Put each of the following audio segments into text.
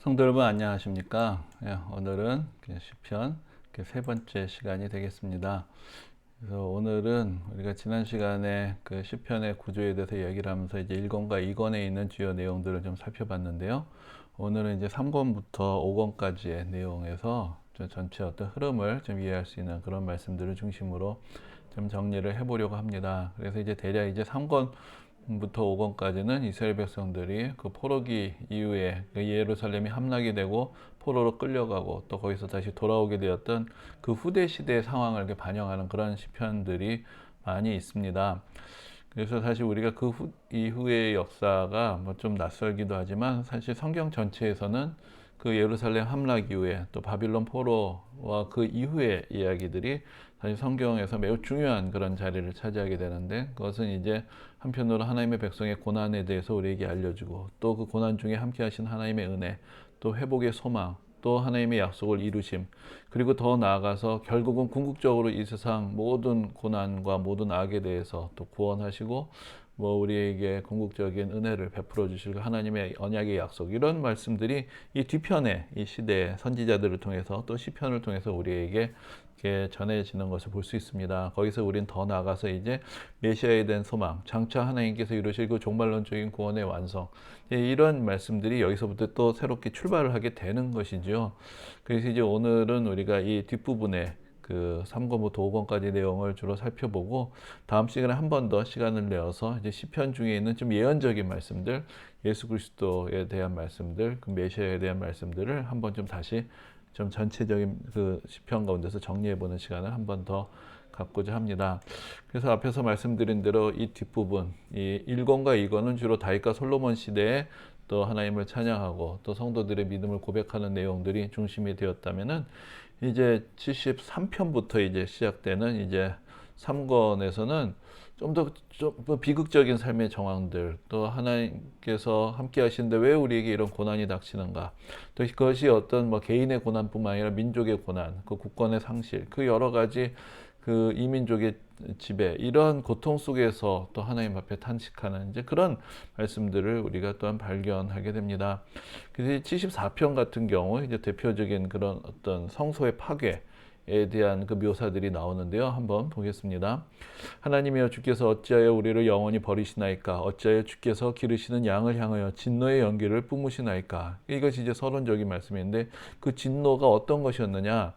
성도 여러분 안녕하십니까? 오늘은 시편 세 번째 시간이 되겠습니다. 그래서 오늘은 우리가 지난 시간에 그 시편의 구조에 대해서 얘기를 하면서 이제 1권과 2권에 있는 주요 내용들을 좀 살펴봤는데요. 오늘은 이제 3권부터 5권까지의 내용에서 좀 전체 어떤 흐름을 좀 이해할 수 있는 그런 말씀들을 중심으로 좀 정리를 해보려고 합니다. 그래서 이제 대략 이제 3권부터 5권까지는 이스라엘 백성들이 그 포로기 이후에 그 예루살렘이 함락이 되고 포로로 끌려가고 또 거기서 다시 돌아오게 되었던 그 후대 시대의 상황을 이렇게 반영하는 그런 시편들이 많이 있습니다. 그래서 사실 우리가 그 이후의 역사가 뭐 좀 낯설기도 하지만 사실 성경 전체에서는 그 예루살렘 함락 이후에 또 바빌론 포로와 그 이후의 이야기들이 사실 성경에서 매우 중요한 그런 자리를 차지하게 되는데, 그것은 이제 한편으로 하나님의 백성의 고난에 대해서 우리에게 알려주고 또 그 고난 중에 함께 하신 하나님의 은혜, 또 회복의 소망, 또 하나님의 약속을 이루심, 그리고 더 나아가서 결국은 궁극적으로 이 세상 모든 고난과 모든 악에 대해서 또 구원하시고 뭐 우리에게 궁극적인 은혜를 베풀어 주실 하나님의 언약의 약속, 이런 말씀들이 이 뒤편의 이 시대의 선지자들을 통해서 또 시편을 통해서 우리에게 이렇게 전해지는 것을 볼 수 있습니다. 거기서 우린 더 나아가서 이제 메시아에 대한 소망, 장차 하나님께서 이루실 그 종말론적인 구원의 완성, 이런 말씀들이 여기서부터 또 새롭게 출발을 하게 되는 것이죠. 그래서 이제 오늘은 우리가 이 뒷부분에 그 3권부터 5권까지 내용을 주로 살펴보고, 다음 시간에 한 번 더 시간을 내어서 이제 시편 중에 있는 좀 예언적인 말씀들, 예수 그리스도에 대한 말씀들, 그 메시아에 대한 말씀들을 한번 좀 다시 좀 전체적인 그 시편 가운데서 정리해보는 시간을 한 번 더 갖고자 합니다. 그래서 앞에서 말씀드린 대로 이 뒷부분, 이 1권과 2권은 주로 다윗과 솔로몬 시대에 또 하나님을 찬양하고 또 성도들의 믿음을 고백하는 내용들이 중심이 되었다면은, 이제 73편부터 이제 시작되는 이제 3권에서는 좀 더 비극적인 삶의 정황들, 또 하나님께서 함께 하시는데 왜 우리에게 이런 고난이 닥치는가, 또 그것이 어떤 뭐 개인의 고난뿐만 아니라 민족의 고난, 그 국권의 상실, 그 여러 가지 그 이민족의 지배, 이런 고통 속에서 또 하나님 앞에 탄식하는 이제 그런 말씀들을 우리가 또한 발견하게 됩니다. 그래서 74편 같은 경우 이제 대표적인 그런 어떤 성소의 파괴에 대한 그 묘사들이 나오는데요. 한번 보겠습니다. 하나님이여, 주께서 어찌하여 우리를 영원히 버리시나이까? 어찌하여 주께서 기르시는 양을 향하여 진노의 연기를 뿜으시나이까? 이것이 이제 서론적인 말씀인데, 그 진노가 어떤 것이었느냐?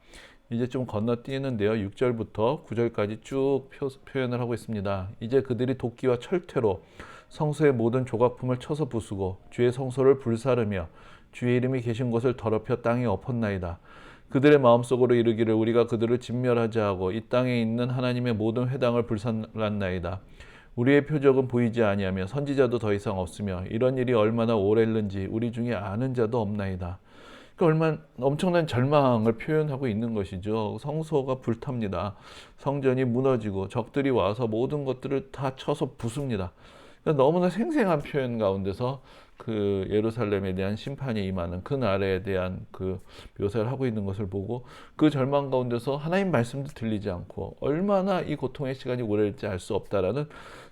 이제 좀 건너뛰는데요. 6절부터 9절까지 쭉 표현을 하고 있습니다. 이제 그들이 도끼와 철퇴로 성소의 모든 조각품을 쳐서 부수고 주의 성소를 불사르며 주의 이름이 계신 곳을 더럽혀 땅에 엎었나이다. 그들의 마음속으로 이르기를 우리가 그들을 진멸하지 하고 이 땅에 있는 하나님의 모든 회당을 불살랐나이다. 우리의 표적은 보이지 아니하며 선지자도 더 이상 없으며 이런 일이 얼마나 오래일는지 우리 중에 아는 자도 없나이다. 얼마나 엄청난 절망을 표현하고 있는 것이죠. 성소가 불탑니다. 성전이 무너지고 적들이 와서 모든 것들을 다 쳐서 부숩니다. 그러니까 너무나 생생한 표현 가운데서 그 예루살렘에 대한 심판이 임하는 그 날에 대한 그 묘사를 하고 있는 것을 보고, 그 절망 가운데서 하나님 말씀도 들리지 않고 얼마나 이 고통의 시간이 오래일지 알 수 없다라는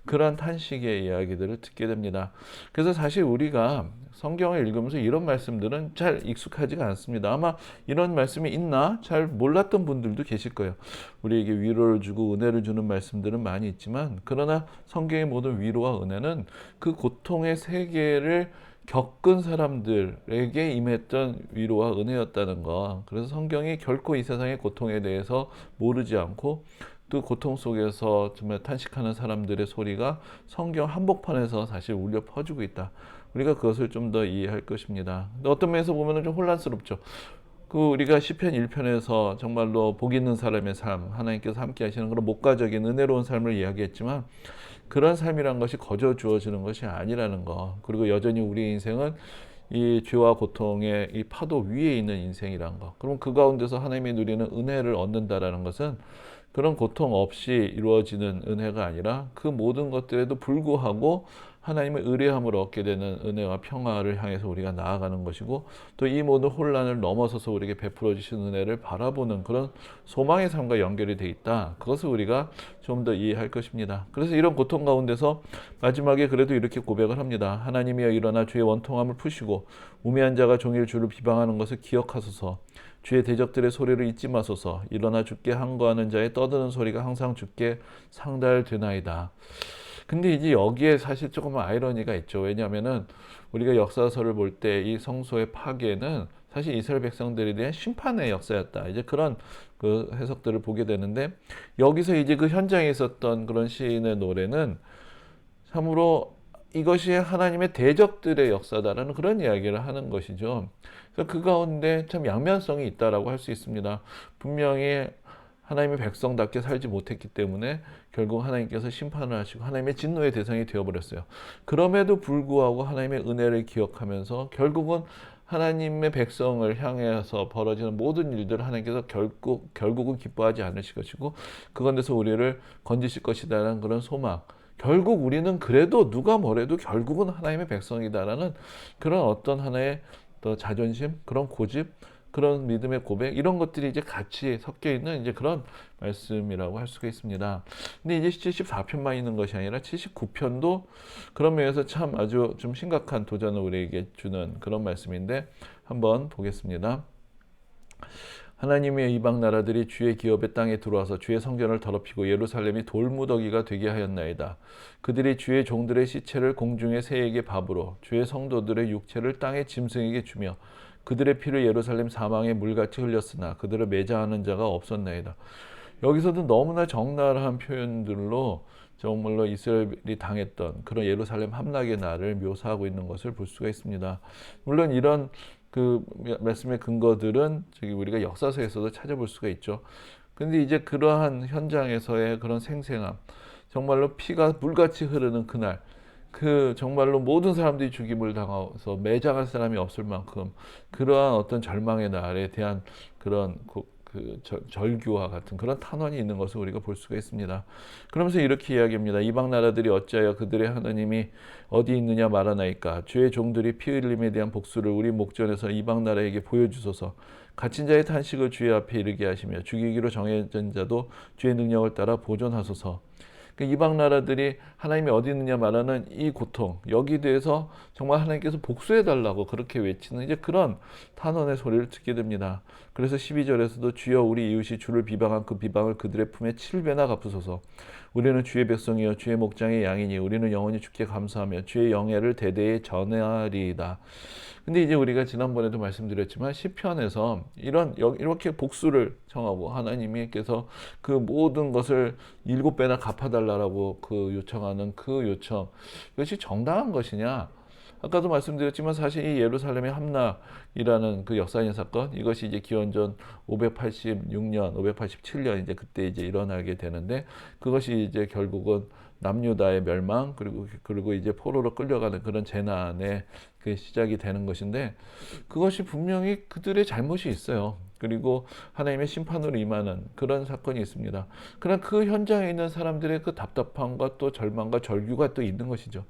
그러한 탄식의 이야기들을 듣게 됩니다. 그래서 사실 우리가 성경을 읽으면서 이런 말씀들은 잘 익숙하지가 않습니다. 아마 이런 말씀이 있나 잘 몰랐던 분들도 계실 거예요. 우리에게 위로를 주고 은혜를 주는 말씀들은 많이 있지만, 그러나 성경의 모든 위로와 은혜는 그 고통의 세계를 겪은 사람들에게 임했던 위로와 은혜였다는 거. 그래서 성경이 결코 이 세상의 고통에 대해서 모르지 않고 또 고통 속에서 정말 탄식하는 사람들의 소리가 성경 한복판에서 사실 울려 퍼지고 있다. 우리가 그것을 좀 더 이해할 것입니다. 어떤 면에서 보면 좀 혼란스럽죠. 그 우리가 시편 1편에서 정말로 복 있는 사람의 삶, 하나님께서 함께 하시는 그런 목가적인 은혜로운 삶을 이야기했지만, 그런 삶이란 것이 거저 주어지는 것이 아니라는 거, 그리고 여전히 우리의 인생은 이 죄와 고통의 이 파도 위에 있는 인생이란 거, 그럼 그 가운데서 하나님이 누리는 은혜를 얻는다라는 것은 그런 고통 없이 이루어지는 은혜가 아니라 그 모든 것들에도 불구하고 하나님의 의뢰함으로 얻게 되는 은혜와 평화를 향해서 우리가 나아가는 것이고, 또 이 모든 혼란을 넘어서서 우리에게 베풀어 주신 은혜를 바라보는 그런 소망의 삶과 연결이 돼 있다. 그것을 우리가 좀 더 이해할 것입니다. 그래서 이런 고통 가운데서 마지막에 그래도 이렇게 고백을 합니다. 하나님이여 일어나 주의 원통함을 푸시고 우매한 자가 종일 주를 비방하는 것을 기억하소서. 주의 대적들의 소리를 잊지 마소서. 일어나 주께 항거하는 자의 떠드는 소리가 항상 주께 상달되나이다. 근데 이제 여기에 사실 조금 아이러니가 있죠. 왜냐하면은 우리가 역사서를 볼 때 이 성소의 파괴는 사실 이스라엘 백성들에 대한 심판의 역사였다. 이제 그런 그 해석들을 보게 되는데, 여기서 이제 그 현장에 있었던 그런 시인의 노래는 참으로 이것이 하나님의 대적들의 역사다라는 그런 이야기를 하는 것이죠. 그래서 그 가운데 참 양면성이 있다라고 할 수 있습니다. 분명히 하나님의 백성답게 살지 못했기 때문에 결국 하나님께서 심판을 하시고 하나님의 진노의 대상이 되어버렸어요. 그럼에도 불구하고 하나님의 은혜를 기억하면서 결국은 하나님의 백성을 향해서 벌어지는 모든 일들을 하나님께서 결국은 기뻐하지 않으실 것이고, 그건데서 우리를 건지실 것이다라는 그런 소망. 결국 우리는 그래도 누가 뭐래도 결국은 하나님의 백성이다라는 그런 어떤 하나의 또 자존심, 그런 고집, 그런 믿음의 고백, 이런 것들이 이제 같이 섞여 있는 이제 그런 말씀이라고 할 수가 있습니다. 근데 이제 74편만 있는 것이 아니라 79편도 그런 면에서 참 아주 좀 심각한 도전을 우리에게 주는 그런 말씀인데, 한번 보겠습니다. 하나님의 이방 나라들이 주의 기업의 땅에 들어와서 주의 성전을 더럽히고 예루살렘이 돌무더기가 되게 하였나이다. 그들이 주의 종들의 시체를 공중의 새에게 밥으로, 주의 성도들의 육체를 땅의 짐승에게 주며 그들의 피를 예루살렘 사망의 물같이 흘렸으나 그들을 매장하는 자가 없었나이다. 여기서도 너무나 적나라한 표현들로 정말로 이스라엘이 당했던 그런 예루살렘 함락의 날을 묘사하고 있는 것을 볼 수가 있습니다. 물론 이런 그 말씀의 근거들은 저기 우리가 역사서에서도 찾아볼 수가 있죠. 근데 이제 그러한 현장에서의 그런 생생함, 정말로 피가 물같이 흐르는 그날, 그 정말로 모든 사람들이 죽임을 당해서 매장할 사람이 없을 만큼 그러한 어떤 절망의 날에 대한 그런 절규와 같은 그런 탄원이 있는 것을 우리가 볼 수가 있습니다. 그러면서 이렇게 이야기합니다. 이방 나라들이 어찌하여 그들의 하나님이 어디 있느냐 말하나이까. 주의 종들이 피 흘림에 대한 복수를 우리 목전에서 이방 나라에게 보여주소서. 갇힌 자의 탄식을 주의 앞에 이르게 하시며 죽이기로 정해진 자도 주의 능력을 따라 보존하소서. 이방 나라들이 하나님이 어디 있느냐 말하는 이 고통, 여기 대해서 정말 하나님께서 복수해달라고 그렇게 외치는 이제 그런 탄원의 소리를 듣게 됩니다. 그래서 12절에서도 주여 우리 이웃이 주를 비방한 그 비방을 그들의 품에 7배나 갚으소서. 우리는 주의 백성이여 주의 목장의 양이니 우리는 영원히 주께 감사하며 주의 영예를 대대에 전하리이다. 근데 이제 우리가 지난번에도 말씀드렸지만 시편에서 이렇게 복수를 청하고 하나님께서 그 모든 것을 7배나 갚아달라고 그 요청하는 그 요청, 이것이 정당한 것이냐? 아까도 말씀드렸지만 사실 이 예루살렘의 함락이라는 그 역사적인 사건, 이것이 이제 기원전 586년, 587년 이제 그때 이제 일어나게 되는데, 그것이 이제 결국은 남유다의 멸망, 그리고 이제 포로로 끌려가는 그런 재난의 그 시작이 되는 것인데, 그것이 분명히 그들의 잘못이 있어요. 그리고 하나님의 심판으로 임하는 그런 사건이 있습니다. 그러나 그 현장에 있는 사람들의 그 답답함과 또 절망과 절규가 또 있는 것이죠.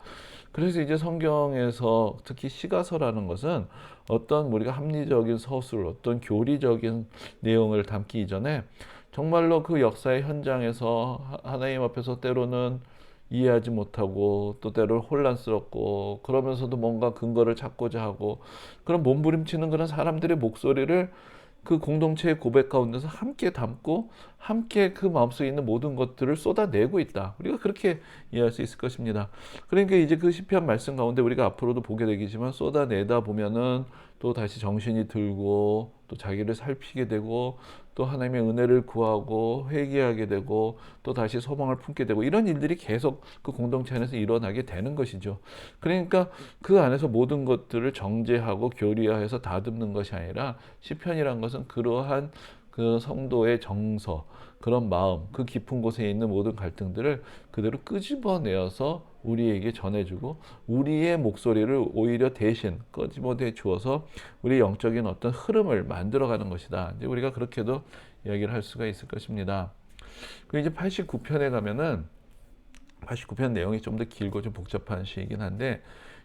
그래서 이제 성경에서 특히 시가서라는 것은 어떤 우리가 합리적인 서술, 어떤 교리적인 내용을 담기 이전에 정말로 그 역사의 현장에서 하나님 앞에서 때로는 이해하지 못하고 또 때로는 혼란스럽고 그러면서도 뭔가 근거를 찾고자 하고 그런 몸부림치는 그런 사람들의 목소리를 그 공동체의 고백 가운데서 함께 담고 함께 그 마음속에 있는 모든 것들을 쏟아내고 있다. 우리가 그렇게 이해할 수 있을 것입니다. 그러니까 이제 그 시편 말씀 가운데 우리가 앞으로도 보게 되겠지만 쏟아내다 보면은 또 다시 정신이 들고 또 자기를 살피게 되고 또 하나님의 은혜를 구하고 회개하게 되고 또 다시 소망을 품게 되고 이런 일들이 계속 그 공동체 안에서 일어나게 되는 것이죠. 그러니까 그 안에서 모든 것들을 정죄하고 교리화해서 다듬는 것이 아니라 시편이란 것은 그러한 그 성도의 정서, 그런 마음, 그 깊은 곳에 있는 모든 갈등들을 그대로 끄집어내어서 우리에게 전해주고 우리의 목소리를 오히려 대신 끄집어내 주어서 우리 영적인 어떤 흐름을 만들어가는 것이다. 이제 우리가 그렇게도 이야기를 할 수가 있을 것입니다. 그 이제 89편에 가면은 89편 내용이 좀 더 길고 좀 복잡한 시이긴 한데,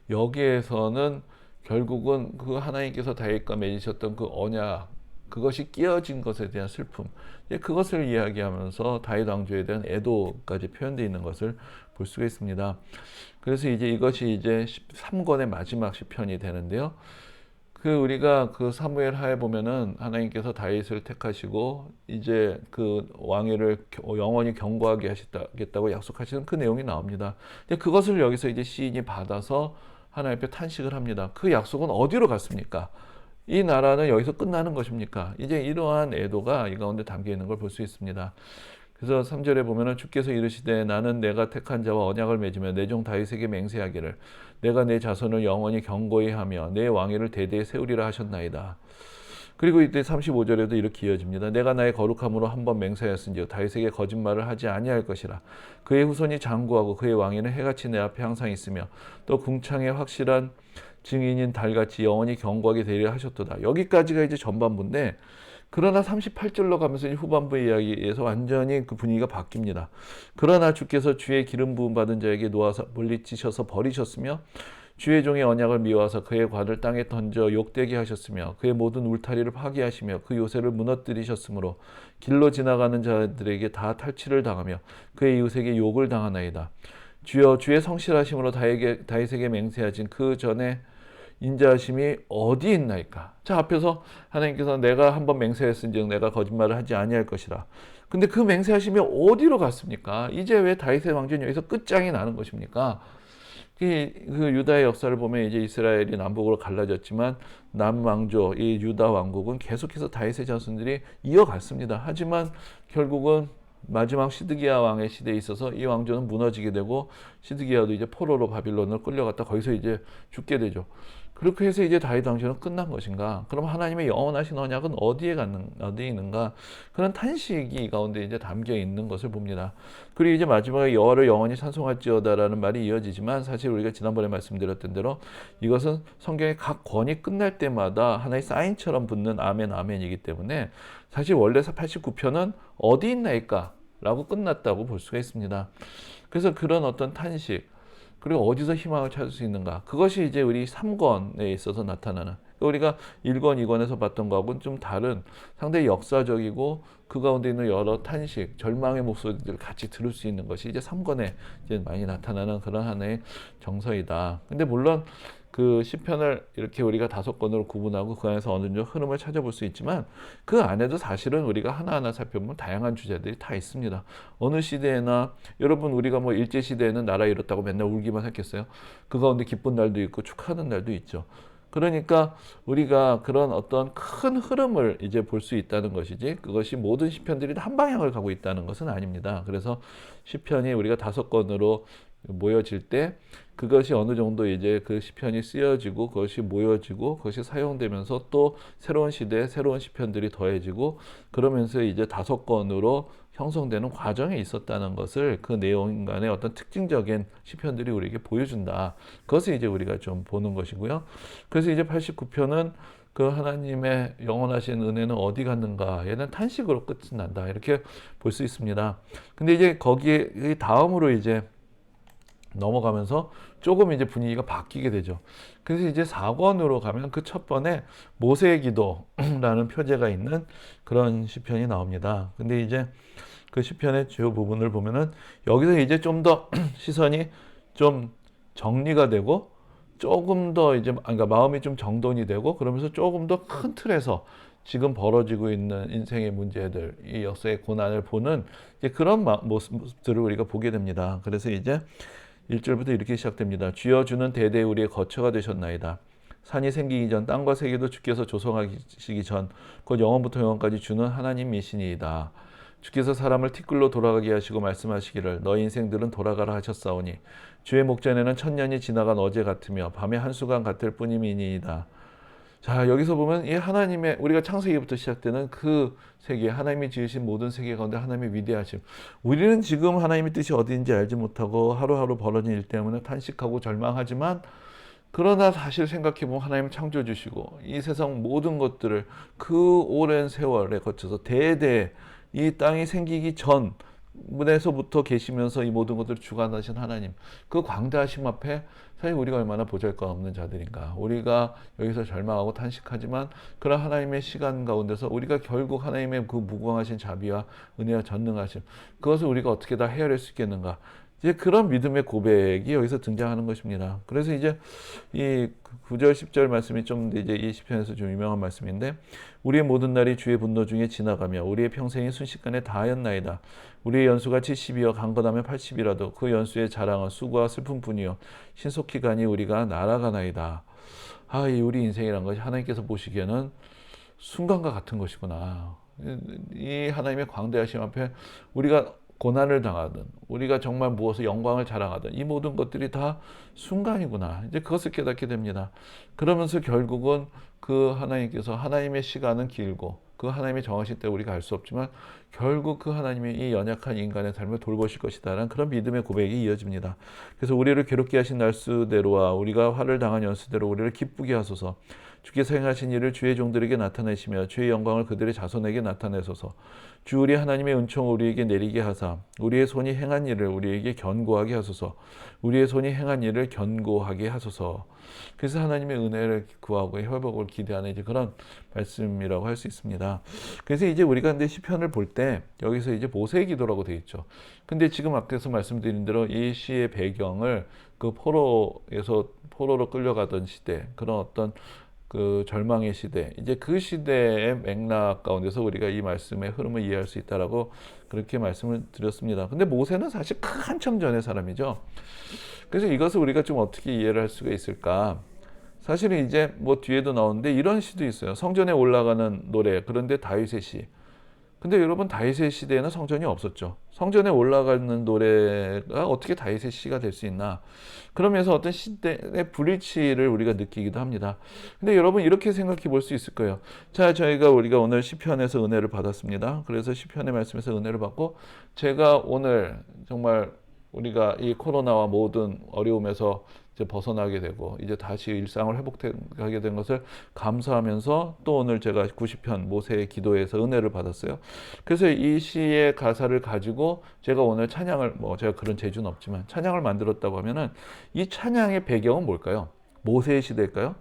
여기에서는 결국은 그 하나님께서 다윗과 맺으셨던 그 언약, 그것이 깨어진 것에 대한 슬픔, 그것을 이야기하면서 다윗 왕조에 대한 애도까지 표현되어 있는 것을 볼 수가 있습니다. 그래서 이제 이것이 이제 3권의 마지막 시편이 되는데요. 우리가 그 사무엘 하에 보면은 하나님께서 다윗을 택하시고 이제 그 왕위를 영원히 경고하게 하시겠다고 약속하시는 그 내용이 나옵니다. 근데 그것을 여기서 이제 시인이 받아서 하나님 앞에 탄식을 합니다. 그 약속은 어디로 갔습니까? 이 나라는 여기서 끝나는 것입니까? 이제 이러한 애도가 이 가운데 담겨 있는 걸 볼 수 있습니다. 그래서 3절에 보면은 주께서 이르시되 나는 내가 택한 자와 언약을 맺으며 내 종 다윗에게 맹세하기를 내가 내 자손을 영원히 경고히 하며 내 왕위를 대대에 세우리라 하셨나이다. 그리고 이때 35절에도 이렇게 이어집니다. 내가 나의 거룩함으로 한번 맹세하였은즉 다윗에게 거짓말을 하지 아니할 것이라. 그의 후손이 장구하고 그의 왕위는 해같이 내 앞에 항상 있으며 또 궁창의 확실한 증인인 달같이 영원히 경고하게 되리라 하셨도다. 여기까지가 이제 전반부인데, 그러나 38절로 가면서 후반부 이야기에서 완전히 그 분위기가 바뀝니다. 그러나 주께서 주의 기름 부음 받은 자에게 놓아서 물리치셔서 버리셨으며 주의 종의 언약을 미워하사 그의 관을 땅에 던져 욕되게 하셨으며 그의 모든 울타리를 파괴하시며 그 요새를 무너뜨리셨으므로 길로 지나가는 자들에게 다 탈취를 당하며 그의 이웃에게 욕을 당하나이다. 주여 주의 성실하심으로 다윗에게 맹세하신 그 전에 인자하심이 어디 있나이까? 자, 앞에서 하나님께서 내가 한번 맹세했은즉 내가 거짓말을 하지 아니할 것이라. 근데 그 맹세하심이 어디로 갔습니까? 이제 왜 다윗의 왕조는 여기서 끝장이 나는 것입니까? 그 유다의 역사를 보면 이제 이스라엘이 남북으로 갈라졌지만 남왕조, 이 유다 왕국은 계속해서 다윗의 자손들이 이어갔습니다. 하지만 결국은 마지막 시드기야 왕의 시대에 있어서 이 왕조는 무너지게 되고 시드기야도 이제 포로로 바빌론을 끌려갔다 거기서 이제 죽게 되죠. 그렇게 해서 이제 다윗 왕조는 끝난 것인가? 그럼 하나님의 영원하신 언약은 어디에 있는가? 그런 탄식이 이 가운데 이제 담겨 있는 것을 봅니다. 그리고 이제 마지막에 여호와를 영원히 찬송할지어다라는 말이 이어지지만, 사실 우리가 지난번에 말씀드렸던 대로 이것은 성경의 각 권이 끝날 때마다 하나의 사인처럼 붙는 아멘 아멘이기 때문에 사실 원래 89편은 어디 있나이까? 라고 끝났다고 볼 수가 있습니다. 그래서 그런 어떤 탄식, 그리고 어디서 희망을 찾을 수 있는가? 그것이 이제 우리 3권에 있어서 나타나는, 우리가 1권, 2권에서 봤던 것하고는 좀 다른 상당히 역사적이고 그 가운데 있는 여러 탄식, 절망의 목소리들을 같이 들을 수 있는 것이 이제 3권에 이제 많이 나타나는 그런 하나의 정서이다. 근데 물론 그 시편을 이렇게 우리가 5권으로 구분하고 그 안에서 어느 정도 흐름을 찾아볼 수 있지만, 그 안에도 사실은 우리가 하나하나 살펴보면 다양한 주제들이 다 있습니다. 어느 시대에나, 여러분 우리가 뭐 일제시대에는 나라 잃었다고 맨날 울기만 했겠어요? 그 가운데 기쁜 날도 있고 축하하는 날도 있죠. 그러니까 우리가 그런 어떤 큰 흐름을 이제 볼 수 있다는 것이지, 그것이 모든 시편들이 한 방향을 가고 있다는 것은 아닙니다. 그래서 시편이 우리가 5권으로 모여질 때 그것이 어느 정도 이제 그 시편이 쓰여지고 그것이 모여지고 그것이 사용되면서 또 새로운 시대에 새로운 시편들이 더해지고 그러면서 이제 5권으로 형성되는 과정에 있었다는 것을 그 내용 간의 어떤 특징적인 시편들이 우리에게 보여준다. 그것을 이제 우리가 좀 보는 것이고요. 그래서 이제 89편은 그 하나님의 영원하신 은혜는 어디 갔는가? 얘는 탄식으로 끝이 난다. 이렇게 볼 수 있습니다. 근데 이제 거기에 다음으로 이제 넘어가면서 조금 이제 분위기가 바뀌게 되죠. 그래서 이제 4권으로 가면 그 첫 번에 모세의 기도라는 표제가 있는 그런 시편이 나옵니다. 근데 이제 그 시편의 주요 부분을 보면은 여기서 이제 좀 더 시선이 좀 정리가 되고 조금 더 이제 그러니까 마음이 좀 정돈이 되고 그러면서 조금 더 큰 틀에서 지금 벌어지고 있는 인생의 문제들, 이 역사의 고난을 보는 이제 그런 모습들을 우리가 보게 됩니다. 그래서 이제 1절부터 이렇게 시작됩니다. 주여 주는 대대 우리의 거처가 되셨나이다. 산이 생기기 전 땅과 세계도 주께서 조성하시기 전 곧 영원부터 영원까지 주는 하나님이시니이다. 주께서 사람을 티끌로 돌아가게 하시고 말씀하시기를 너희 인생들은 돌아가라 하셨사오니 주의 목전에는 천년이 지나간 어제 같으며 밤의 한순간 같을 뿐임이니이다. 자, 여기서 보면 이 하나님의, 우리가 창세기부터 시작되는 그 세계, 하나님이 지으신 모든 세계 가운데 하나님의 위대하심, 우리는 지금 하나님의 뜻이 어디인지 알지 못하고 하루하루 벌어진 일 때문에 탄식하고 절망하지만, 그러나 사실 생각해보면 하나님 창조주시고 이 세상 모든 것들을 그 오랜 세월에 거쳐서 대대 이 땅이 생기기 전 문에서부터 계시면서 이 모든 것들을 주관하신 하나님, 그 광대하심 앞에 사실 우리가 얼마나 보잘것없는 자들인가. 우리가 여기서 절망하고 탄식하지만 그런 하나님의 시간 가운데서 우리가 결국 하나님의 그 무궁하신 자비와 은혜와 전능하심, 그것을 우리가 어떻게 다 헤아릴 수 있겠는가. 이제 그런 믿음의 고백이 여기서 등장하는 것입니다. 그래서 이제 이 9절 10절 말씀이 좀 이제 이 시편에서 좀 유명한 말씀인데, 우리의 모든 날이 주의 분노 중에 지나가며 우리의 평생이 순식간에 다하였나이다. 우리의 연수가 70이여 강건하면 80이라도 그 연수의 자랑은 수고와 슬픔뿐이요 신속히 가니 우리가 날아가나이다. 이 우리 인생이란 것이 하나님께서 보시기에는 순간과 같은 것이구나. 이 하나님의 광대하심 앞에 우리가 고난을 당하든 우리가 정말 무엇을 영광을 자랑하든 이 모든 것들이 다 순간이구나. 이제 그것을 깨닫게 됩니다. 그러면서 결국은 그 하나님께서, 하나님의 시간은 길고 그 하나님의 정하신 때 우리가 알 수 없지만 결국 그 하나님이 이 연약한 인간의 삶을 돌보실 것이다라는 그런 믿음의 고백이 이어집니다. 그래서 우리를 괴롭게 하신 날수대로와 우리가 화를 당한 연수대로 우리를 기쁘게 하소서. 주께서 행하신 일을 주의 종들에게 나타내시며 주의 영광을 그들의 자손에게 나타내소서. 주 우리 하나님의 은총을 우리에게 내리게 하사 우리의 손이 행한 일을 우리에게 견고하게 하소서. 우리의 손이 행한 일을 견고하게 하소서. 그래서 하나님의 은혜를 구하고 회복을 기대하는 이제 그런 말씀이라고 할 수 있습니다. 그래서 이제 우리가 근데 시편을 볼 때 여기서 이제 모세의 기도라고 되어 있죠. 근데 지금 앞에서 말씀드린 대로 이 시의 배경을 그 포로로 끌려가던 시대, 그런 어떤 그 절망의 시대, 이제 그 시대의 맥락 가운데서 우리가 이 말씀의 흐름을 이해할 수 있다라고 그렇게 말씀을 드렸습니다. 근데 모세는 사실 한참 전의 사람이죠. 그래서 이것을 우리가 좀 어떻게 이해를 할 수가 있을까? 사실은 이제 뭐 뒤에도 나오는데 이런 시도 있어요. 성전에 올라가는 노래, 그런데 다윗의 시. 근데 여러분, 다윗의 시대에는 성전이 없었죠. 성전에 올라가는 노래가 어떻게 다윗의 시가 될 수 있나? 그러면서 어떤 시대의 불일치를 우리가 느끼기도 합니다. 근데 여러분, 이렇게 생각해 볼 수 있을 거예요. 자, 우리가 오늘 시편에서 은혜를 받았습니다. 그래서 시편의 말씀에서 은혜를 받고, 제가 오늘 정말 우리가 이 코로나와 모든 어려움에서 이제 벗어나게 되고 이제 다시 일상을 회복하게 된 것을 감사하면서 또 오늘 제가 90편 모세의 기도에서 은혜를 받았어요. 그래서 이 시의 가사를 가지고 제가 오늘 찬양을, 제가 그런 재주는 없지만 찬양을 만들었다고 하면은 이 찬양의 배경은 뭘까요? 모세의 시대일까요?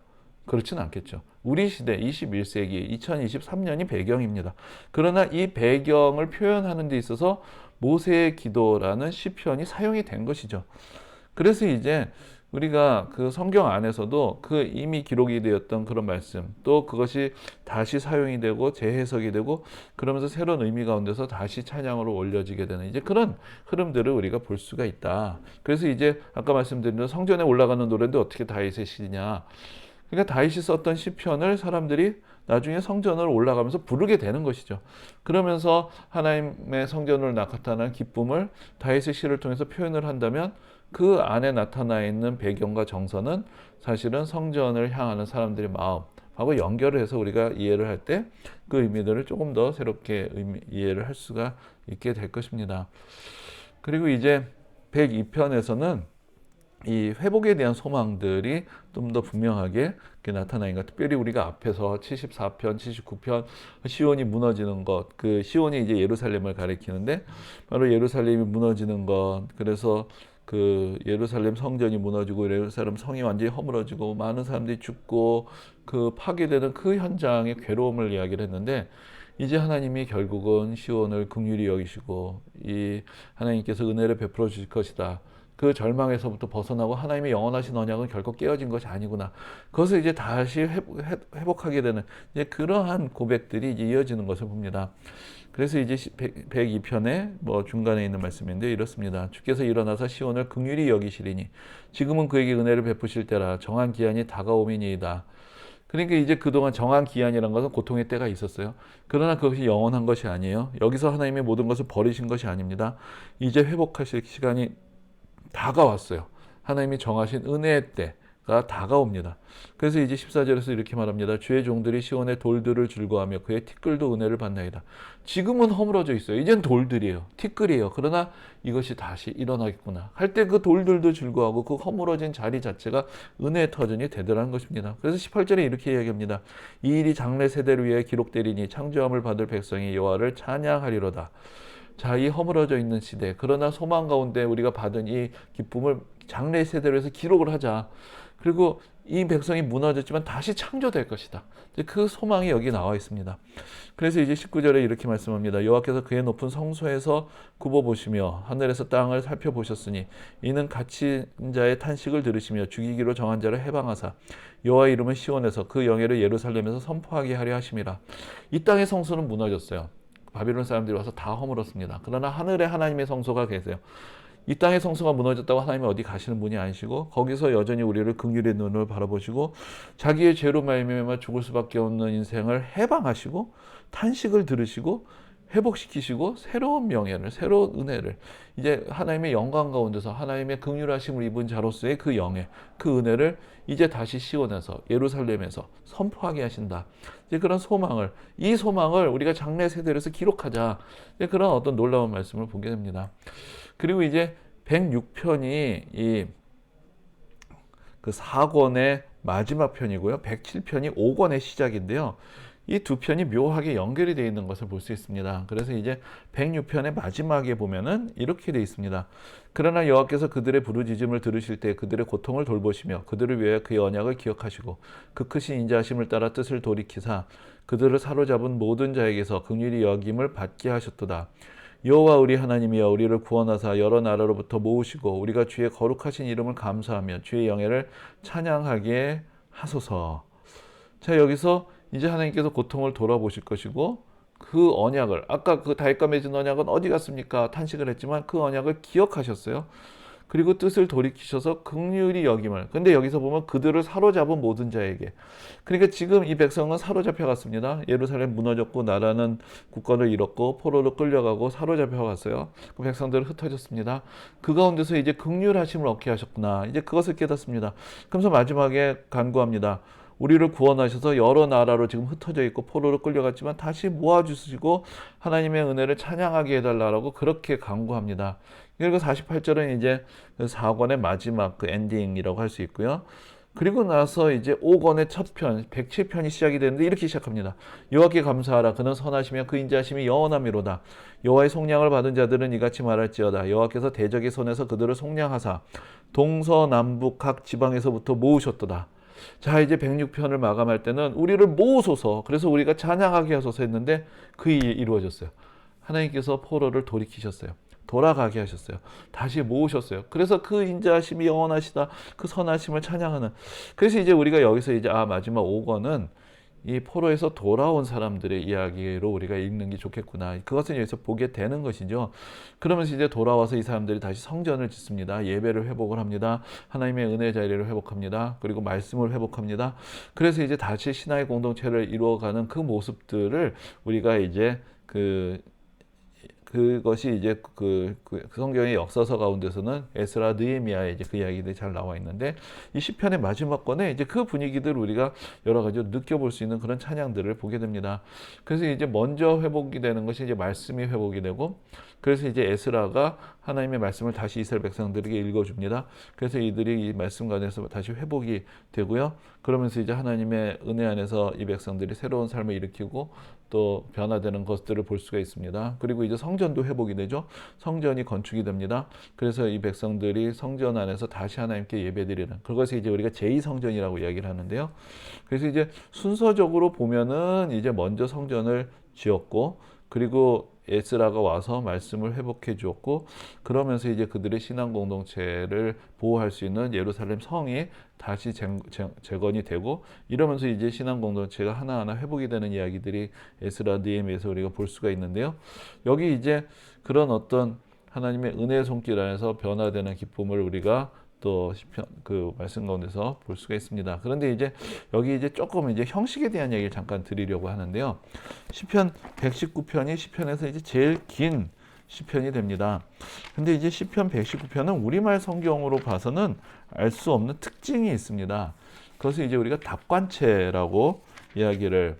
그렇지는 않겠죠. 우리 시대 21세기 2023년이 배경입니다. 그러나 이 배경을 표현하는 데 있어서 모세의 기도라는 시편이 사용이 된 것이죠. 그래서 이제 우리가 그 성경 안에서도 그 이미 기록이 되었던 그런 말씀, 또 그것이 다시 사용이 되고 재해석이 되고 그러면서 새로운 의미 가운데서 다시 찬양으로 올려지게 되는 이제 그런 흐름들을 우리가 볼 수가 있다. 그래서 이제 아까 말씀드린 대로 성전에 올라가는 노래인데 어떻게 다윗의 시냐. 그러니까 다윗이 썼던 시편을 사람들이 나중에 성전을 올라가면서 부르게 되는 것이죠. 그러면서 하나님의 성전으로 나타나는 기쁨을 다윗의 시를 통해서 표현을 한다면 그 안에 나타나 있는 배경과 정서는 사실은 성전을 향하는 사람들의 마음하고 연결을 해서 우리가 이해를 할 때 그 의미들을 조금 더 새롭게 이해를 할 수가 있게 될 것입니다. 그리고 이제 102편에서는 이 회복에 대한 소망들이 좀 더 분명하게 나타나 있는 것. 특별히 우리가 앞에서 74편, 79편 시온이 무너지는 것, 그 시온이 이제 예루살렘을 가리키는데 바로 예루살렘이 무너지는 것. 그래서 그 예루살렘 성전이 무너지고 예루살렘 성이 완전히 허물어지고 많은 사람들이 죽고 그 파괴되는 그 현장의 괴로움을 이야기를 했는데, 이제 하나님이 결국은 시온을 긍휼히 여기시고 이 하나님께서 은혜를 베풀어 주실 것이다. 그 절망에서부터 벗어나고 하나님의 영원하신 언약은 결코 깨어진 것이 아니구나. 그것을 이제 다시 회복하게 되는 이제 그러한 고백들이 이제 이어지는 것을 봅니다. 그래서 이제 102편의 중간에 있는 말씀인데 이렇습니다. 주께서 일어나서 시온을 긍휼히 여기시리니 지금은 그에게 은혜를 베푸실 때라. 정한 기한이 다가오미니이다. 그러니까 이제 그동안 정한 기한이라는 것은 고통의 때가 있었어요. 그러나 그것이 영원한 것이 아니에요. 여기서 하나님의 모든 것을 버리신 것이 아닙니다. 이제 회복하실 시간이 다가왔어요. 하나님이 정하신 은혜의 때가 다가옵니다. 그래서 이제 14절에서 이렇게 말합니다. 주의 종들이 시온의 돌들을 즐거워하며 그의 티끌도 은혜를 받나이다. 지금은 허물어져 있어요. 이젠 돌들이에요. 티끌이에요. 그러나 이것이 다시 일어나겠구나 할 때 그 돌들도 즐거워하고 그 허물어진 자리 자체가 은혜의 터전이 되더라는 것입니다. 그래서 18절에 이렇게 이야기합니다. 이 일이 장래 세대를 위해 기록되리니 창조함을 받을 백성이 여호와를 찬양하리로다. 자, 이 허물어져 있는 시대, 그러나 소망 가운데 우리가 받은 이 기쁨을 장래 세대로 해서 기록을 하자. 그리고 이 백성이 무너졌지만 다시 창조될 것이다. 그 소망이 여기 나와 있습니다. 그래서 이제 19절에 이렇게 말씀합니다. 여호와께서 그의 높은 성소에서 굽어보시며 하늘에서 땅을 살펴보셨으니 이는 갇힌 자의 탄식을 들으시며 죽이기로 정한 자를 해방하사 여호와의 이름을 시온에서 그 영예를 예루살렘에서 선포하게 하려 하심이라. 이 땅의 성소는 무너졌어요. 바빌론 사람들이 와서 다 허물었습니다. 그러나 하늘에 하나님의 성소가 계세요. 이 땅의 성소가 무너졌다고 하나님이 어디 가시는 분이 아니시고 거기서 여전히 우리를 긍휼의 눈으로 바라보시고 자기의 죄로 말미암아 죽을 수밖에 없는 인생을 해방하시고 탄식을 들으시고 회복시키시고 새로운 명예를, 새로운 은혜를, 이제 하나님의 영광 가운데서 하나님의 긍휼하심을 입은 자로서의 그 영예, 그 은혜를 이제 다시 시온에서, 예루살렘에서 선포하게 하신다. 이제 그런 소망을, 이 소망을 우리가 장래 세대로서 기록하자. 이제 그런 어떤 놀라운 말씀을 보게 됩니다. 그리고 이제 106편이 이 그 4권의 마지막 편이고요. 107편이 5권의 시작인데요. 이 두 편이 묘하게 연결이 되어 있는 것을 볼 수 있습니다. 그래서 이제 106편의 마지막에 보면은 이렇게 되어 있습니다. 그러나 여호와께서 그들의 부르짖음을 들으실 때 그들의 고통을 돌보시며 그들을 위하여 그의 언약을 기억하시고 그 크신 인자하심을 따라 뜻을 돌이키사 그들을 사로잡은 모든 자에게서 긍휼히 여김을 받게 하셨도다. 여호와 우리 하나님이여 우리를 구원하사 여러 나라로부터 모으시고 우리가 주의 거룩하신 이름을 감사하며 주의 영예를 찬양하게 하소서. 자, 여기서 이제 하나님께서 고통을 돌아보실 것이고 그 언약을, 아까 그 다윗과 맺은 언약은 어디 갔습니까? 탄식을 했지만 그 언약을 기억하셨어요. 그리고 뜻을 돌이키셔서 긍휼히 여김을. 근데 여기서 보면 그들을 사로잡은 모든 자에게. 그러니까 지금 이 백성은 사로잡혀 갔습니다. 예루살렘 무너졌고 나라는 국권을 잃었고 포로로 끌려가고 사로잡혀 갔어요. 그 백성들은 흩어졌습니다. 그 가운데서 이제 긍휼하심을 얻게 하셨구나. 이제 그것을 깨닫습니다. 그러면서 마지막에 간구합니다. 우리를 구원하셔서 여러 나라로 지금 흩어져 있고 포로로 끌려갔지만 다시 모아주시고 하나님의 은혜를 찬양하게 해달라고 그렇게 간구합니다. 그리고 48절은 이제 4권의 마지막 그 엔딩이라고 할 수 있고요. 그리고 나서 이제 5권의 첫 편, 107편이 시작이 되는데 이렇게 시작합니다. 여호와께 감사하라. 그는 선하시며 그 인자하심이 영원하미로다. 여호와의 속량을 받은 자들은 이같이 말할지어다. 여호와께서 대적의 손에서 그들을 속량하사 동서남북 각 지방에서부터 모으셨도다. 자, 이제 106편을 마감할 때는 우리를 모으소서, 그래서 우리가 찬양하게 하소서 했는데 그 일이 이루어졌어요. 하나님께서 포로를 돌이키셨어요. 돌아가게 하셨어요. 다시 모으셨어요. 그래서 그 인자하심이 영원하시다, 그 선하심을 찬양하는. 그래서 이제 우리가 여기서 이제 마지막 5권은 이 포로에서 돌아온 사람들의 이야기로 우리가 읽는 게 좋겠구나. 그것은 여기서 보게 되는 것이죠. 그러면서 이제 돌아와서 이 사람들이 다시 성전을 짓습니다. 예배를 회복을 합니다. 하나님의 은혜 자리를 회복합니다. 그리고 말씀을 회복합니다. 그래서 이제 다시 신화의 공동체를 이루어가는 그 모습들을 우리가 이제 그것이 이제 그 성경의 역사서 가운데서는 에스라, 느헤미야의 이제 그 이야기들이 잘 나와 있는데 이 시편의 마지막 권에 이제 그 분위기들을 우리가 여러 가지로 느껴볼 수 있는 그런 찬양들을 보게 됩니다. 그래서 이제 먼저 회복이 되는 것이 이제 말씀이 회복이 되고, 그래서 이제 에스라가 하나님의 말씀을 다시 이스라엘 백성들에게 읽어줍니다. 그래서 이들이 이 말씀 가운데서 다시 회복이 되고요. 그러면서 이제 하나님의 은혜 안에서 이 백성들이 새로운 삶을 일으키고 또 변화되는 것들을 볼 수가 있습니다. 그리고 이제 성전도 회복이 되죠. 성전이 건축이 됩니다. 그래서 이 백성들이 성전 안에서 다시 하나님께 예배드리는, 그것이 이제 우리가 제2성전이라고 이야기를 하는데요. 그래서 이제 순서적으로 보면은 이제 먼저 성전을 지었고, 그리고 에스라가 와서 말씀을 회복해 주었고, 그러면서 이제 그들의 신앙 공동체를 보호할 수 있는 예루살렘 성이 다시 재건이 되고, 이러면서 이제 신앙 공동체가 하나하나 회복이 되는 이야기들이 에스라, 느헤미야에서 우리가 볼 수가 있는데요. 여기 이제 그런 어떤 하나님의 은혜의 손길 안에서 변화되는 기쁨을 우리가 또 시편 그 말씀 가운데서 볼 수가 있습니다. 그런데 이제 여기 이제 조금 이제 형식에 대한 얘기를 잠깐 드리려고 하는데요. 시편 119편이 시편에서 이제 제일 긴 시편이 됩니다. 근데 이제 시편 119편은 우리말 성경으로 봐서는 알 수 없는 특징이 있습니다. 그것을 이제 우리가 답관체라고 이야기를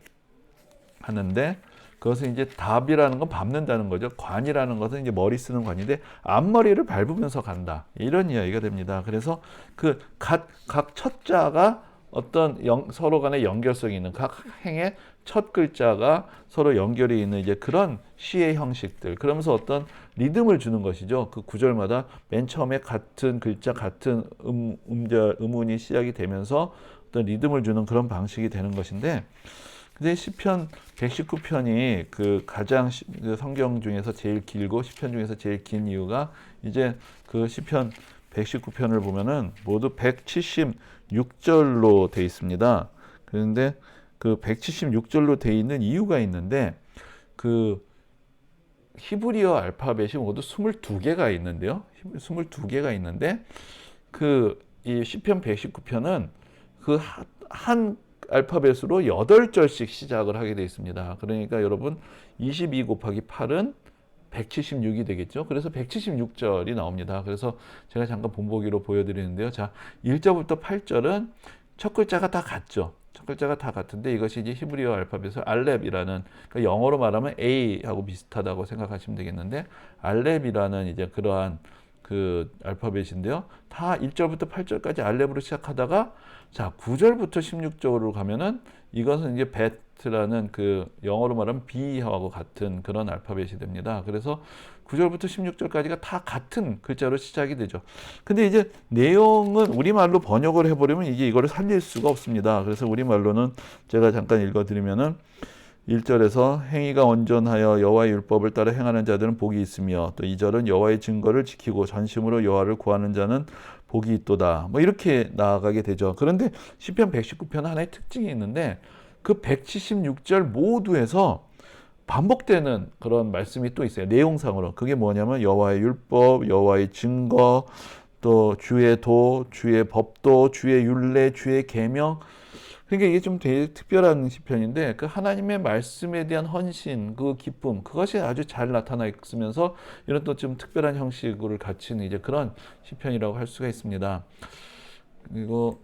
하는데, 그것은 이제 답이라는 건 밟는다는 거죠. 관이라는 것은 이제 머리 쓰는 관인데 앞머리를 밟으면서 간다, 이런 이야기가 됩니다. 그래서 그 각 첫 자가 어떤 서로 간의 연결성이 있는 각 행의 첫 글자가 서로 연결이 있는 이제 그런 시의 형식들. 그러면서 어떤 리듬을 주는 것이죠. 그 구절마다 맨 처음에 같은 글자, 같은 음절, 음운이 시작이 되면서 어떤 리듬을 주는 그런 방식이 되는 것인데, 근데 시편 119편이 그 가장 그 성경 중에서 제일 길고 시편 중에서 제일 긴 이유가 이제 그 시편 119편을 보면은 모두 176절로 돼 있습니다. 그런데 그 176절로 돼 있는 이유가 있는데, 그 히브리어 알파벳이 모두 22개가 있는데요. 22개가 있는데 그 이 시편 119편은 그 한 알파벳으로 8절씩 시작을 하게 되어 있습니다. 그러니까 여러분 22 곱하기 8은 176이 되겠죠. 그래서 176절이 나옵니다. 그래서 제가 잠깐 본보기로 보여드리는데요. 자, 1절부터 8절은 첫 글자가 다 같죠. 첫 글자가 다 같은데 이것이 이제 히브리어 알파벳을 알렙이라는, 그러니까 영어로 말하면 A하고 비슷하다고 생각하시면 되겠는데, 알렙이라는 이제 그러한 그 알파벳인데요. 다 1절부터 8절까지 알렙으로 시작하다가 자, 9절부터 16절로 가면은 이것은 이제 베트라는 그 영어로 말하면 B하고 같은 그런 알파벳이 됩니다. 그래서 9절부터 16절까지가 다 같은 글자로 시작이 되죠. 근데 이제 내용은 우리말로 번역을 해버리면 이게 이거를 살릴 수가 없습니다. 그래서 우리말로는 제가 잠깐 읽어드리면은 1절에서 행위가 온전하여 여호와의 율법을 따라 행하는 자들은 복이 있으며, 또 2절은 여호와의 증거를 지키고 전심으로 여호와를 구하는 자는 복이 있도다. 뭐 이렇게 나아가게 되죠. 그런데 시편 119편 하나의 특징이 있는데 그 176절 모두에서 반복되는 그런 말씀이 또 있어요. 내용상으로. 그게 뭐냐면 여호와의 율법, 여호와의 증거, 또 주의 도, 주의 법도, 주의 율례, 주의 계명. 그러니까 이게 좀 되게 특별한 시편인데 그 하나님의 말씀에 대한 헌신, 그 기쁨, 그것이 아주 잘 나타나 있으면서 이런 또 좀 특별한 형식을 갖춘 이제 그런 시편이라고 할 수가 있습니다. 그리고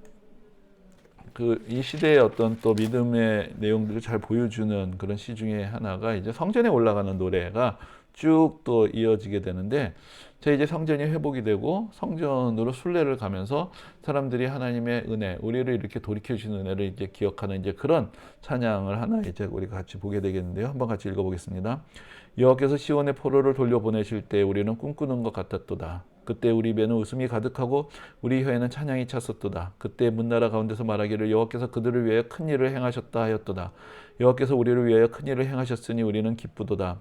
그 이 시대의 어떤 또 믿음의 내용들을 잘 보여주는 그런 시 중에 하나가 이제 성전에 올라가는 노래가 쭉 또 이어지게 되는데, 제 이제 성전이 회복이 되고 성전으로 순례를 가면서 사람들이 하나님의 은혜, 우리를 이렇게 돌이켜 주시는 은혜를 이제 기억하는 이제 그런 찬양을 하나 이제 우리가 같이 보게 되겠는데요. 한번 같이 읽어보겠습니다. 여호와께서 시온의 포로를 돌려보내실 때 우리는 꿈꾸는 것 같았도다. 그때 우리 입에는 웃음이 가득하고 우리 혀에는 찬양이 찼었도다. 그때 문나라 가운데서 말하기를 여호와께서 그들을 위하여 큰 일을 행하셨다 하였도다. 여호와께서 우리를 위하여 큰 일을 행하셨으니 우리는 기쁘도다.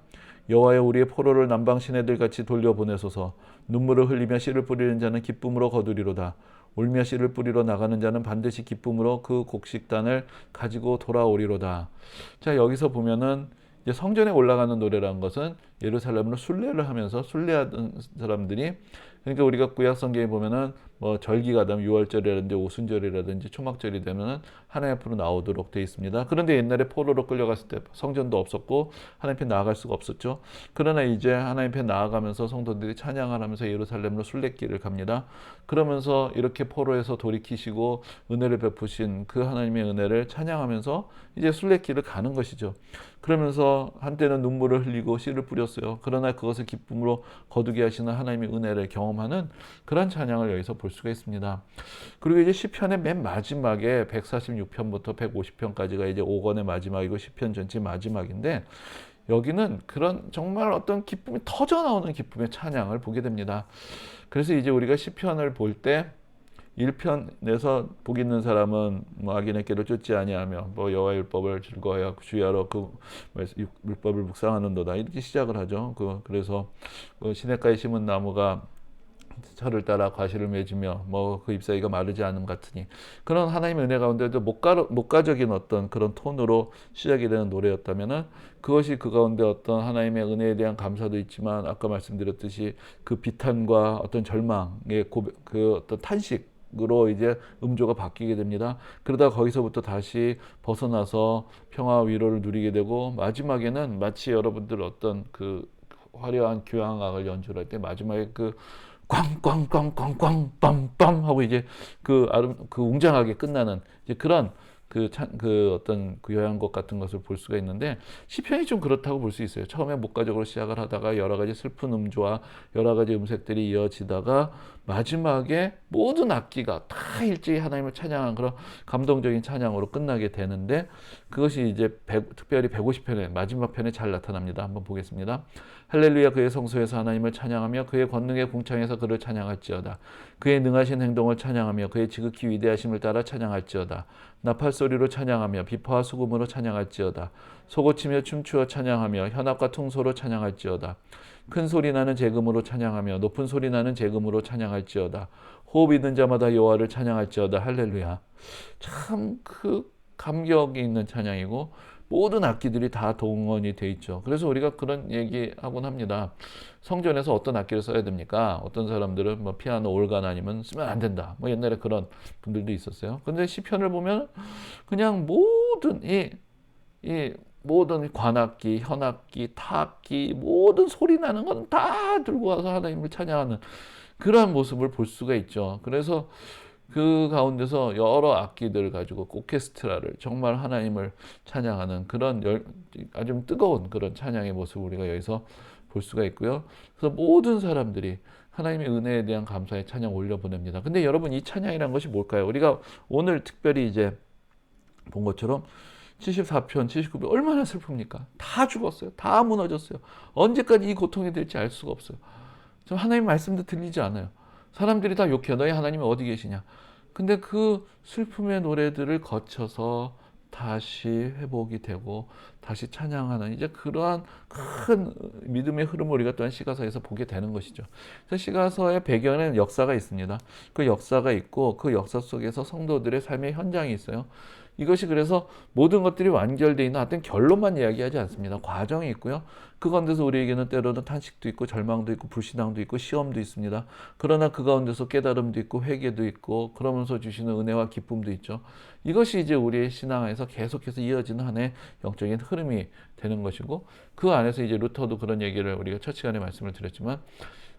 여호와여, 우리의 포로를 남방 시내들 같이 돌려보내소서. 눈물을 흘리며 씨를 뿌리는 자는 기쁨으로 거두리로다. 울며 씨를 뿌리러 나가는 자는 반드시 기쁨으로 그 곡식단을 가지고 돌아오리로다. 자, 여기서 보면은 이제 성전에 올라가는 노래라는 것은 예루살렘으로 순례를 하면서 순례하던 사람들이, 그러니까 우리가 구약 성경에 보면은 뭐 절기가 되면 유월절이라든지 오순절이라든지 초막절이 되면은 하나님 앞으로 나오도록 되어 있습니다. 그런데 옛날에 포로로 끌려갔을 때 성전도 없었고 하나님 앞에 나아갈 수가 없었죠. 그러나 이제 하나님 앞에 나아가면서 성도들이 찬양을 하면서 예루살렘으로 순례길을 갑니다. 그러면서 이렇게 포로에서 돌이키시고 은혜를 베푸신 그 하나님의 은혜를 찬양하면서 이제 순례길을 가는 것이죠. 그러면서 한때는 눈물을 흘리고 씨를 뿌렸어요. 그러나 그것을 기쁨으로 거두게 하시는 하나님의 은혜를 경험하는 그런 찬양을 여기서 볼 수가 있습니다. 그리고 이제 시편의 맨 마지막에 146편부터 150편까지가 이제 5권의 마지막이고 시편 전체 마지막인데, 여기는 그런 정말 어떤 기쁨이 터져 나오는 기쁨의 찬양을 보게 됩니다. 그래서 이제 우리가 시편을 볼 때 1편에서 복 있는 사람은 뭐 악인의 길을 쫓지 아니하며 뭐 여호와의 율법을 즐거워하여 주야로 그 율법을 묵상하는도다, 이렇게 시작을 하죠. 그래서 그 시냇가에 심은 나무가 철을 따라 과실을 맺으며 뭐 그 잎사귀가 마르지 않음 같으니, 그런 하나님의 은혜 가운데도 목가적인 어떤 그런 톤으로 시작이 되는 노래였다면은 그것이 그 가운데 어떤 하나님의 은혜에 대한 감사도 있지만 아까 말씀드렸듯이 그 비탄과 어떤 절망의 그 어떤 탄식으로 이제 음조가 바뀌게 됩니다. 그러다 거기서부터 다시 벗어나서 평화와 위로를 누리게 되고, 마지막에는 마치 여러분들 어떤 그 화려한 교향악을 연주할 때 마지막에 그 꽝꽝꽝꽝꽝 빰빰 하고 이제 그 웅장하게 끝나는 이제 그런 그 어떤 그 요양곡 같은 것을 볼 수가 있는데 시편이 좀 그렇다고 볼 수 있어요. 처음에 목가적으로 시작을 하다가 여러 가지 슬픈 음조와 여러 가지 음색들이 이어지다가 마지막에 모든 악기가 다 일제히 하나님을 찬양한 그런 감동적인 찬양으로 끝나게 되는데 그것이 이제 특별히 150편의 마지막 편에 잘 나타납니다. 한번 보겠습니다. 할렐루야 그의 성소에서 하나님을 찬양하며 그의 권능의 궁창에서 그를 찬양할지어다. 그의 능하신 행동을 찬양하며 그의 지극히 위대하심을 따라 찬양할지어다. 나팔 소리로 찬양하며 비파와 수금으로 찬양할지어다. 소고치며 춤추어 찬양하며 현악과 퉁소로 찬양할지어다. 큰 소리 나는 재금으로 찬양하며 높은 소리 나는 재금으로 찬양할지어다. 호흡 있는 자마다 여호와를 찬양할지어다. 할렐루야. 참 그 감격이 있는 찬양이고 모든 악기들이 다 동원이 돼 있죠. 그래서 우리가 그런 얘기하곤 합니다. 성전에서 어떤 악기를 써야 됩니까? 어떤 사람들은 뭐 피아노, 올간 아니면 쓰면 안 된다. 뭐 옛날에 그런 분들도 있었어요. 근데 시편을 보면 그냥 모든 이 모든 관악기, 현악기, 타악기, 모든 소리 나는 건 다 들고 와서 하나님을 찬양하는 그러한 모습을 볼 수가 있죠. 그래서 그 가운데서 여러 악기들을 가지고 오케스트라를 정말 하나님을 찬양하는 그런 아주 뜨거운 그런 찬양의 모습을 우리가 여기서 볼 수가 있고요. 그래서 모든 사람들이 하나님의 은혜에 대한 감사의 찬양 올려보냅니다. 근데 여러분 이 찬양이란 것이 뭘까요? 우리가 오늘 특별히 이제 본 것처럼 74편, 79편 얼마나 슬픕니까? 다 죽었어요. 다 무너졌어요. 언제까지 이 고통이 될지 알 수가 없어요. 저 하나님 말씀도 들리지 않아요. 사람들이 다 욕해요. 너희 하나님이 어디 계시냐. 근데 그 슬픔의 노래들을 거쳐서 다시 회복이 되고 다시 찬양하는 이제 그러한 큰 믿음의 흐름을 우리가 또한 시가서에서 보게 되는 것이죠. 그래서 시가서의 배경에는 역사가 있습니다. 그 역사가 있고 그 역사 속에서 성도들의 삶의 현장이 있어요. 이것이 그래서 모든 것들이 완결되어 있는 어떤 결론만 이야기하지 않습니다. 과정이 있고요. 그 가운데서 우리에게는 때로는 탄식도 있고 절망도 있고 불신앙도 있고 시험도 있습니다. 그러나 그 가운데서 깨달음도 있고 회개도 있고 그러면서 주시는 은혜와 기쁨도 있죠. 이것이 이제 우리의 신앙에서 계속해서 이어지는 하나의 영적인 흐름이 되는 것이고 그 안에서 이제 루터도 그런 얘기를 우리가 첫 시간에 말씀을 드렸지만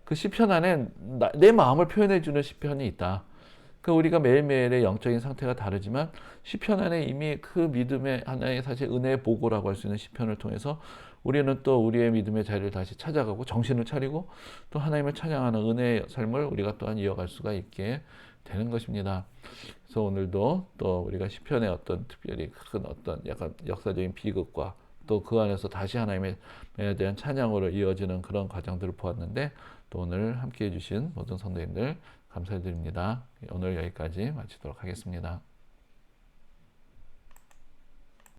그 시편 안에 내 마음을 표현해 주는 시편이 있다. 그 우리가 매일매일의 영적인 상태가 다르지만 시편 안에 이미 그 믿음의 하나의 사실 은혜의 보고라고 할 수 있는 시편을 통해서 우리는 또 우리의 믿음의 자리를 다시 찾아가고 정신을 차리고 또 하나님을 찬양하는 은혜의 삶을 우리가 또한 이어갈 수가 있게 되는 것입니다. 그래서 오늘도 또 우리가 시편의 어떤 특별히 큰 어떤 약간 역사적인 비극과 또 그 안에서 다시 하나님에 대한 찬양으로 이어지는 그런 과정들을 보았는데 또 오늘 함께해 주신 모든 성도님들 감사드립니다. 오늘 여기까지 마치도록 하겠습니다.